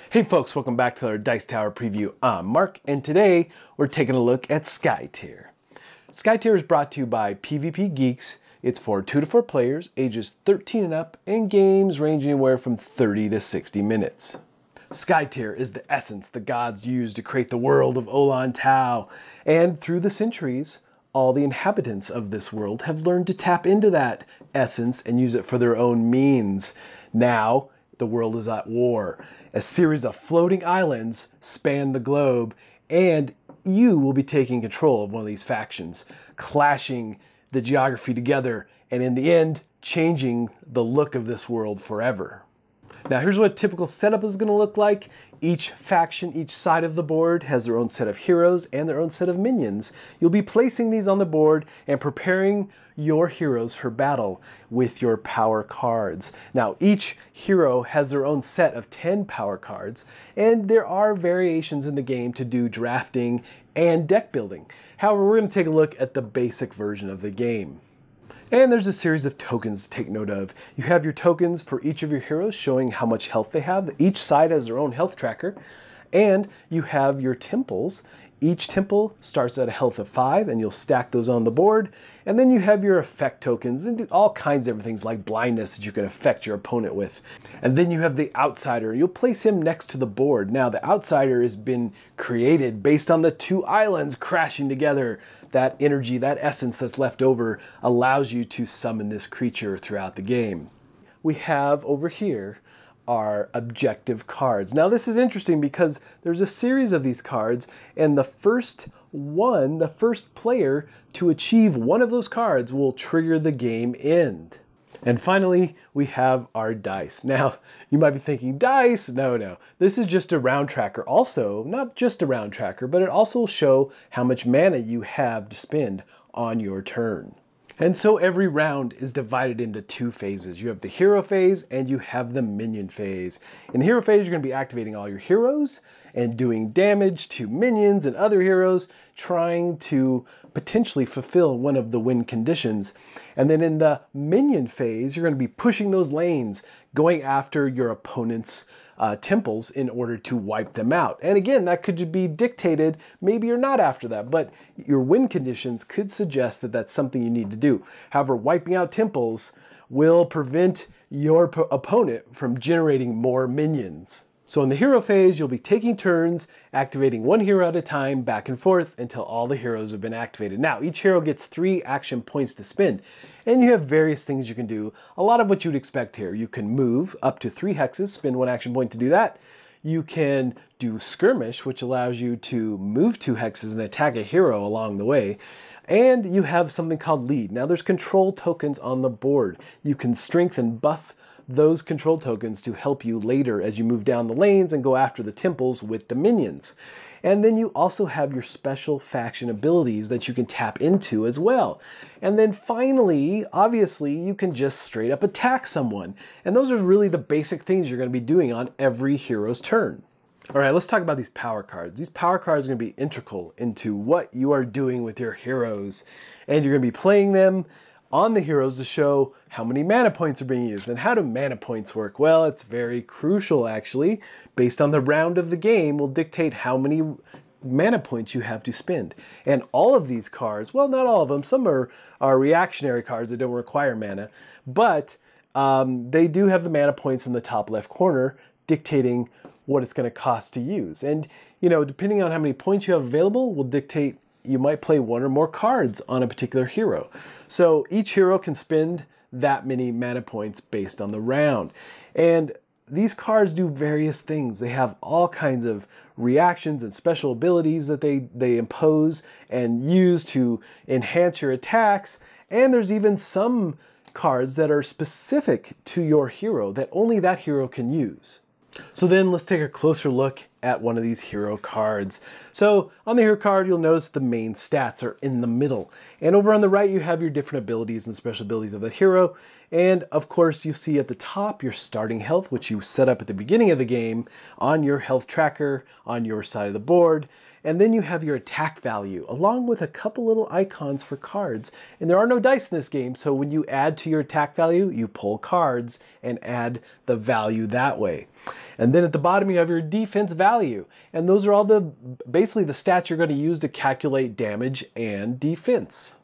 Hey folks, welcome back to our Dice Tower preview. I'm Mark, and today we're taking a look at Skytear. Skytear is brought to you by PvP Geeks. It's for 2 to 4 players, ages 13 and up, and games ranging anywhere from 30 to 60 minutes. Skytear is the essence the gods used to create the world of Olan Tau, and through the centuries, all the inhabitants of this world have learned to tap into that essence and use it for their own means. Now, the world is at war. A series of floating islands span the globe, and you will be taking control of one of these factions, clashing the geography together, and in the end, changing the look of this world forever. Now here's what a typical setup is going to look like. Each faction, each side of the board has their own set of heroes and their own set of minions. You'll be placing these on the board and preparing your heroes for battle with your power cards. Now each hero has their own set of 10 power cards, and there are variations in the game to do drafting and deck building. However, we're going to take a look at the basic version of the game. And there's a series of tokens to take note of. You have your tokens for each of your heroes showing how much health they have. Each side has their own health tracker. And you have your temples. Each temple starts at a health of 5, and you'll stack those on the board. And then you have your effect tokens and do all kinds of things like blindness that you can affect your opponent with. And then you have the outsider. You'll place him next to the board. Now the outsider has been created based on the 2 islands crashing together. That energy, that essence that's left over allows you to summon this creature throughout the game. We have over here our objective cards. Now this is interesting because there's a series of these cards, and the first player to achieve one of those cards will trigger the game end. And finally, we have our dice. Now, you might be thinking, dice? No. This is just a round tracker. Also, not just a round tracker, but it also will show how much mana you have to spend on your turn. And so every round is divided into 2 phases. You have the hero phase and you have the minion phase. In the hero phase, you're going to be activating all your heroes and doing damage to minions and other heroes, trying to potentially fulfill one of the win conditions. And then in the minion phase, you're going to be pushing those lanes, going after your opponent's temples in order to wipe them out. And again, that could be dictated, maybe you're not after that, but your win conditions could suggest that that's something you need to do. However, wiping out temples will prevent your opponent from generating more minions. So in the hero phase, you'll be taking turns, activating 1 hero at a time, back and forth, until all the heroes have been activated. Now, each hero gets 3 action points to spend, and you have various things you can do. A lot of what you'd expect here. You can move up to 3 hexes, spend 1 action point to do that. You can do skirmish, which allows you to move 2 hexes and attack a hero along the way. And you have something called lead. Now, there's control tokens on the board. You can strengthen, buff those control tokens to help you later as you move down the lanes and go after the temples with the minions. And then you also have your special faction abilities that you can tap into as well. And then finally, obviously, you can just straight up attack someone. And those are really the basic things you're going to be doing on every hero's turn. All right, let's talk about these power cards. These power cards are going to be integral into what you are doing with your heroes. And you're going to be playing them on the heroes to show how many mana points are being used. And how do mana points work? Well, it's very crucial actually. Based on the round of the game will dictate how many mana points you have to spend. And all of these cards, well, not all of them, some are reactionary cards that don't require mana, but they do have the mana points in the top left corner dictating what it's going to cost to use. And you know, depending on how many points you have available will dictate you might play 1 or more cards on a particular hero. So each hero can spend that many mana points based on the round. And these cards do various things. They have all kinds of reactions and special abilities that they impose and use to enhance your attacks. And there's even some cards that are specific to your hero that only that hero can use. So then let's take a closer look at one of these hero cards. So on the hero card, you'll notice the main stats are in the middle. And over on the right, you have your different abilities and special abilities of the hero. And of course, you see at the top your starting health, which you set up at the beginning of the game on your health tracker on your side of the board. And then you have your attack value, along with a couple little icons for cards. And there are no dice in this game, so when you add to your attack value, you pull cards and add the value that way. And then at the bottom, you have your defense value. And those are all basically the stats you're going to use to calculate damage and defense.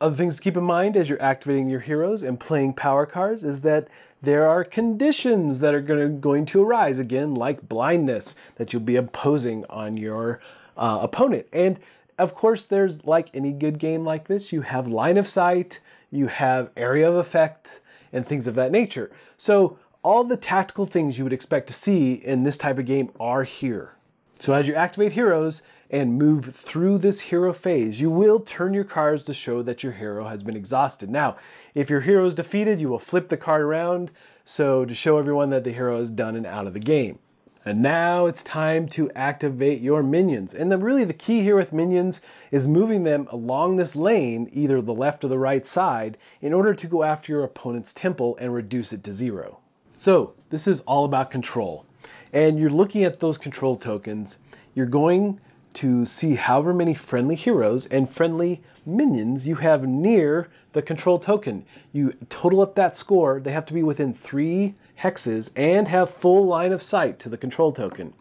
Other things to keep in mind as you're activating your heroes and playing power cards is that there are conditions that are going to arise, again, like blindness, that you'll be imposing on your opponent. And of course, there's, like any good game like this, you have line of sight, you have area of effect, and things of that nature. So all the tactical things you would expect to see in this type of game are here. So as you activate heroes and move through this hero phase, you will turn your cards to show that your hero has been exhausted. Now, if your hero is defeated, you will flip the card around, so to show everyone that the hero is done and out of the game. And now it's time to activate your minions. And really the key here with minions is moving them along this lane, either the left or the right side, in order to go after your opponent's temple and reduce it to 0. So this is all about control. And you're looking at those control tokens. You're going to see however many friendly heroes and friendly minions you have near the control token. You total up that score. They have to be within 3 hexes and have full line of sight to the control token.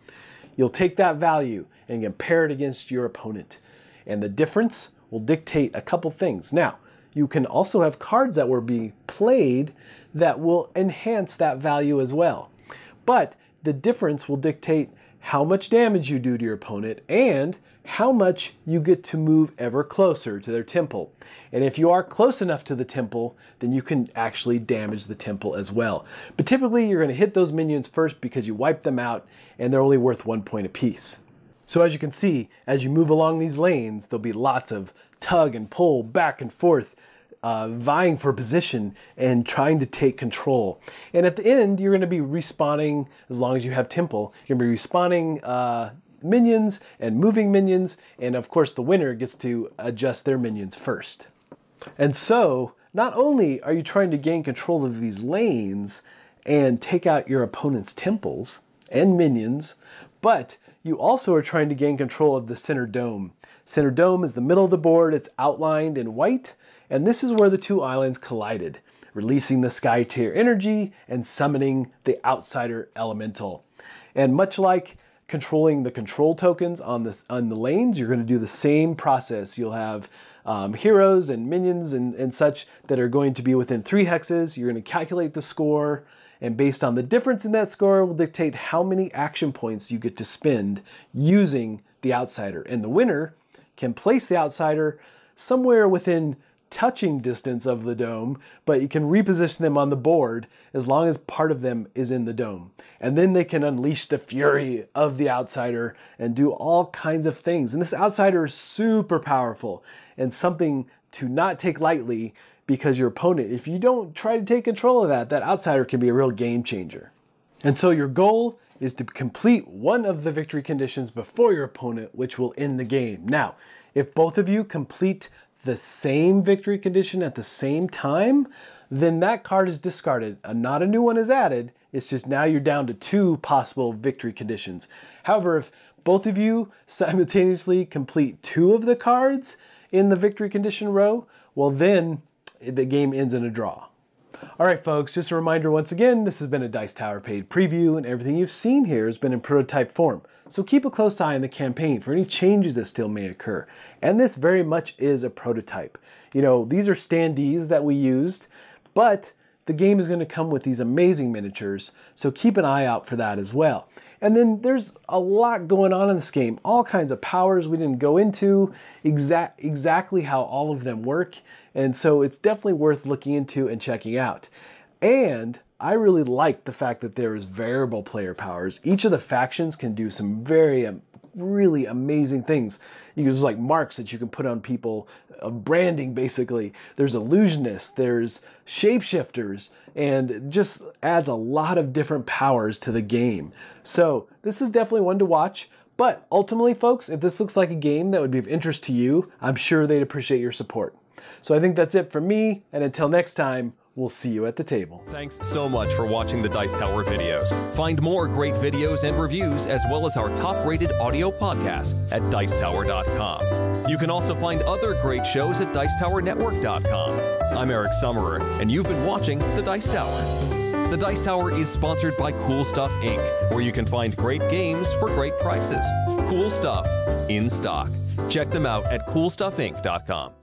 You'll take that value and compare it against your opponent. And the difference will dictate a couple things. Now, you can also have cards that will be played that will enhance that value as well. But the difference will dictate how much damage you do to your opponent and how much you get to move ever closer to their temple. And if you are close enough to the temple, then you can actually damage the temple as well. But typically you're going to hit those minions first because you wipe them out and they're only worth 1 point apiece. So as you can see, as you move along these lanes, there'll be lots of tug and pull back and forth, vying for position and trying to take control. And at the end, you're going to be respawning, as long as you have temple, you're going to be respawning minions and moving minions, and of course the winner gets to adjust their minions first. And so, not only are you trying to gain control of these lanes and take out your opponent's temples and minions, but you also are trying to gain control of the center dome. Center dome is the middle of the board, it's outlined in white, and this is where the 2 islands collided, releasing the Skytear energy and summoning the outsider elemental. And much like controlling the control tokens on the lanes, you're going to do the same process. You'll have heroes and minions and such that are going to be within 3 hexes. You're going to calculate the score, and based on the difference in that score will dictate how many action points you get to spend using the outsider. And the winner can place the outsider somewhere within touching distance of the dome, but you can reposition them on the board as long as part of them is in the dome. And then they can unleash the fury of the outsider and do all kinds of things. And this outsider is super powerful and something to not take lightly, because your opponent, if you don't try to take control of that outsider can be a real game changer. And so your goal is to complete one of the victory conditions before your opponent, which will end the game. Now, if both of you complete the same victory condition at the same time, then that card is discarded. Not a new one is added. It's just now you're down to 2 possible victory conditions. However, if both of you simultaneously complete 2 of the cards in the victory condition row, well then the game ends in a draw. All right, folks, just a reminder once again, this has been a Dice Tower paid preview, and everything you've seen here has been in prototype form. So keep a close eye on the campaign for any changes that still may occur. And this very much is a prototype. You know, these are standees that we used, but the game is going to come with these amazing miniatures, so keep an eye out for that as well. And then there's a lot going on in this game, all kinds of powers we didn't go into, exactly how all of them work, and so it's definitely worth looking into and checking out. And I really like the fact that there is variable player powers. Each of the factions can do some very really amazing things. There's like marks that you can put on people, branding basically. There's illusionists, there's shapeshifters, and it just adds a lot of different powers to the game. So this is definitely one to watch. But ultimately, folks, if this looks like a game that would be of interest to you, I'm sure they'd appreciate your support. So I think that's it from me, and until next time, we'll see you at the table. Thanks so much for watching the Dice Tower videos. Find more great videos and reviews, as well as our top-rated audio podcast at Dicetower.com. You can also find other great shows at Dicetowernetwork.com. I'm Eric Summerer, and you've been watching the Dice Tower. The Dice Tower is sponsored by Cool Stuff Inc., where you can find great games for great prices. Cool stuff in stock. Check them out at CoolStuffInc.com.